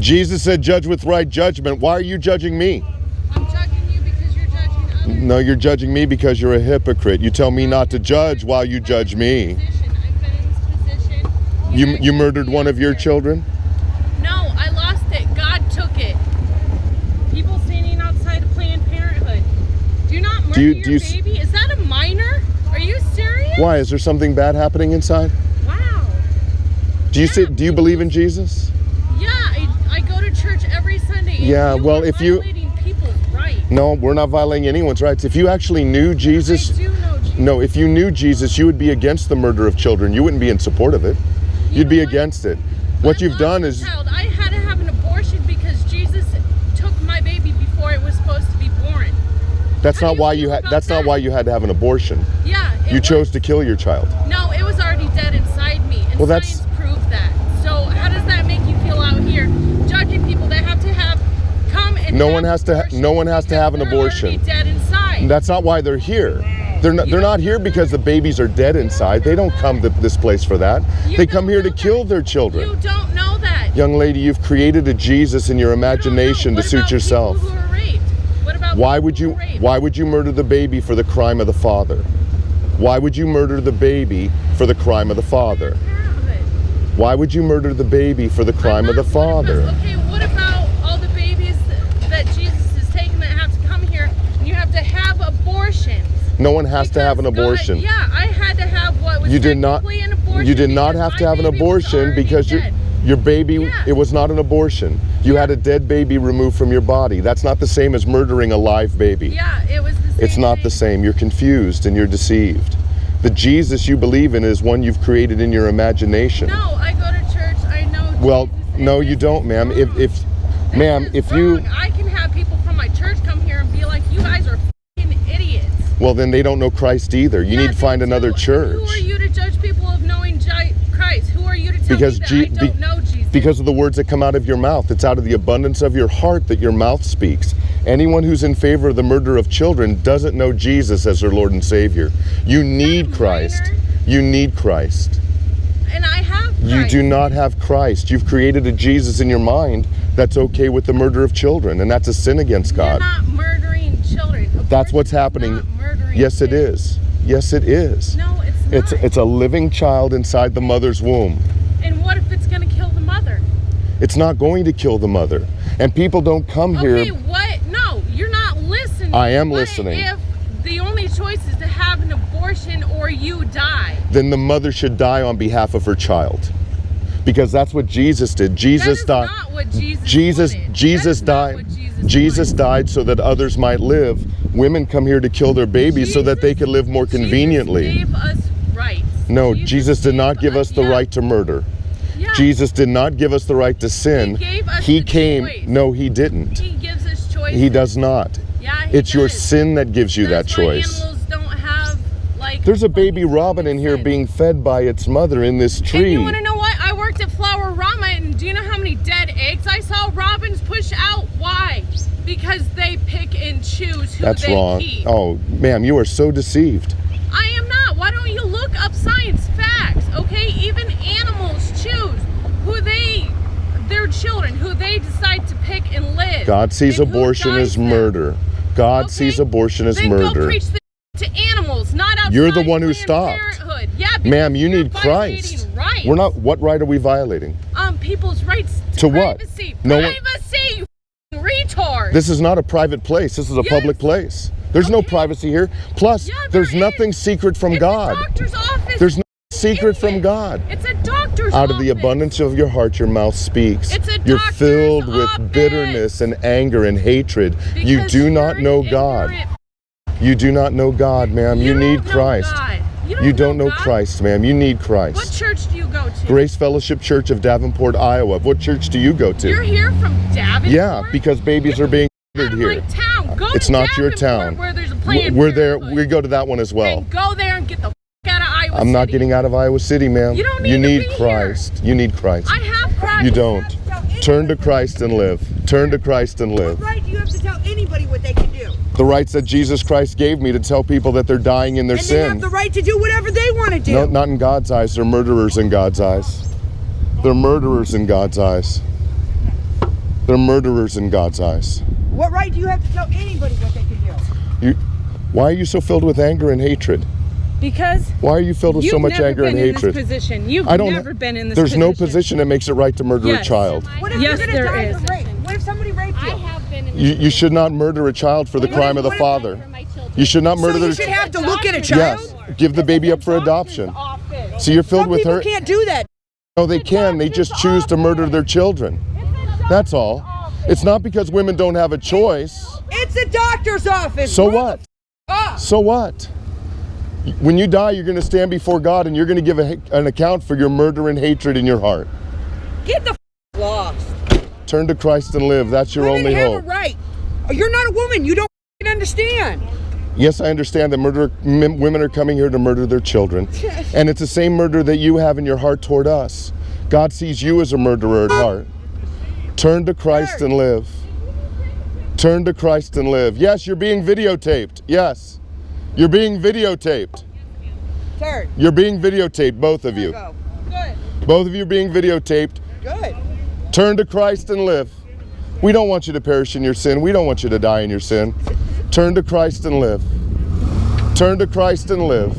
Jesus said, judge with right judgment. Why are you judging me? I'm judging you because you're judging others. No, you're judging me because you're a hypocrite. You tell me not to judge while you judge me. I've been in this position. You murdered one of your children? No, I lost it. God took it. People standing outside of Planned Parenthood. Do not murder your baby? Is that a minor? Are you serious? Why? Is there something bad happening inside? Wow. Do you believe in Jesus? Yeah, I go to church every Sunday. Yeah, well, if you... violating people's rights. No, we're not violating anyone's rights. If you actually knew Jesus... I do know Jesus. No, if you knew Jesus, you would be against the murder of children. You wouldn't be in support of it. You'd be against it. What you've done is... I had to have an abortion because Jesus took my baby before it was supposed to be born. That's not why you had to have an abortion. Yeah. You chose to kill your child. No, it was already dead inside me, and science proved that. So how does that make you feel out here judging people that have to come and no one has to have an abortion. Already dead inside. That's not why they're here. They're not here because the babies are dead inside. They don't come to this place for that. They come here to kill their children. You don't know that. Young lady, you've created a Jesus in your imagination to suit yourself. People who are raped? What about why would you murder the baby for the crime of the father? Why would you murder the baby for the crime of the father? Why would you murder the baby for the crime of the father? Okay, what about all the babies that Jesus is taking that have to come here and you have to have abortions? No one has to have an abortion. Yeah, I had to have what was technically an abortion. You did not have to have an abortion because your baby, it was not an abortion. You had a dead baby removed from your body. That's not the same as murdering a live baby. Yeah, it was the same. It's not the same. You're confused and you're deceived. The Jesus you believe in is one you've created in your imagination. No, I go to church. I know. Well, no, you don't, ma'am. If you, I can have people from my church come here and be like, "You guys are f***ing idiots." Well, then they don't know Christ either. You need to find another church. Who are you to judge people of knowing Christ? Who are you to tell me that I don't know Jesus? Because of the words that come out of your mouth. It's out of the abundance of your heart that your mouth speaks. Anyone who's in favor of the murder of children doesn't know Jesus as their Lord and Savior. You need Christ. You need Christ. And I have Christ. You do not have Christ. You've created a Jesus in your mind that's okay with the murder of children, and that's a sin against God. You're not murdering children. That's what's happening. Yes, it is. Yes, it is. No, it's not. It's a living child inside the mother's womb. And what if it's going to kill the mother? It's not going to kill the mother. And people don't come here. Okay, what? No, you're not listening. I am listening. If the only choice is to have an abortion or you die? Then the mother should die on behalf of her child. Because that's what Jesus did. Jesus died. Not what Jesus died. Jesus died so that others might live. Women come here to kill their babies so that they could live more conveniently. Jesus gave us rights. No, Jesus did not give us the right to murder. Yeah. Jesus did not give us the right to sin. He gave us choice. No, he didn't. He gives us choice. He does not. Yeah, it's your sin that gives you that choice. Animals don't have, like, there's a baby robin in here being fed by its mother in this tree. And you want to know what? I worked at Flower Rama, and do you know how many dead eggs I saw robins push out? Why? Because they pick and choose who That's they wrong. keep. Oh, ma'am, you are so deceived. I am not. Why don't you look up science facts, okay? Even animals choose their children, who they decide to pick and live. God sees abortion as murder. God sees abortion as murder. Go preach to animals, not outside. You're the one who stopped. Yeah, ma'am, you need Christ. Rights. We're not. What right are we violating? People's rights to privacy. What? No privacy, you retard. This is not a private place. This is a public place. There's no privacy here. Plus, there's nothing secret from God. It's a doctor's office. There's no secret from God. It's a doctor's office. Out of the abundance of your heart, your mouth speaks. It's a You're filled with bitterness and anger and hatred. You do not know God. You do not know God, ma'am. You need Christ. You don't know Christ, ma'am. You need Christ. What church do you go to? Grace Fellowship Church of Davenport, Iowa. What church do you go to? You're here from Davenport? Yeah, because babies are being murdered here. It's not your town. Where there's a Planned We're there. Parenthood. We go to that one as well. And go there and get the out of Iowa I'm not City. getting out of Iowa City, ma'am. You don't need You need to be Christ. Here. You need Christ. I have Christ. You don't. Turn to Christ and live. Turn to Christ and live. What right do you have to tell anybody what they can do? The rights that Jesus Christ gave me to tell people that they're dying in their sin. And they have the right to do whatever they want to do. No, not in God's eyes. They're murderers in God's eyes. They're murderers in God's eyes. They're murderers in God's eyes. What right do you have to tell anybody what they can do? Why are you so filled with anger and hatred? Because why are you filled with so much anger and hatred? You've never been in this There's position. no position that makes it right to murder a child. What if you're gonna die from rape? What if somebody raped you? I have been in this You should not murder a child for the crime of the father. You should not murder So you their should have to look at a child? Yes, give the baby up for adoption. So you're filled Some with people her. can't do that. No, they can. They just choose to murder their children. That's all. It's not because women don't have a choice. It's a doctor's office. So what? So what? When you die, you're going to stand before God and you're going to give an account for your murder and hatred in your heart. Get the lost. Turn to Christ and live. That's your only Women have hope. a right. You're not a woman. You don't understand. Yes, I understand that women are coming here to murder their children. And it's the same murder that you have in your heart toward us. God sees you as a murderer at heart. Turn to Christ and live. Turn to Christ and live. Yes, you're being videotaped. Yes. You're being videotaped. Turn. You're being videotaped, both of you. Go. Good. Both of you are being videotaped. Good. Turn to Christ and live. We don't want you to perish in your sin. We don't want you to die in your sin. Turn to Christ and live. Turn to Christ and live.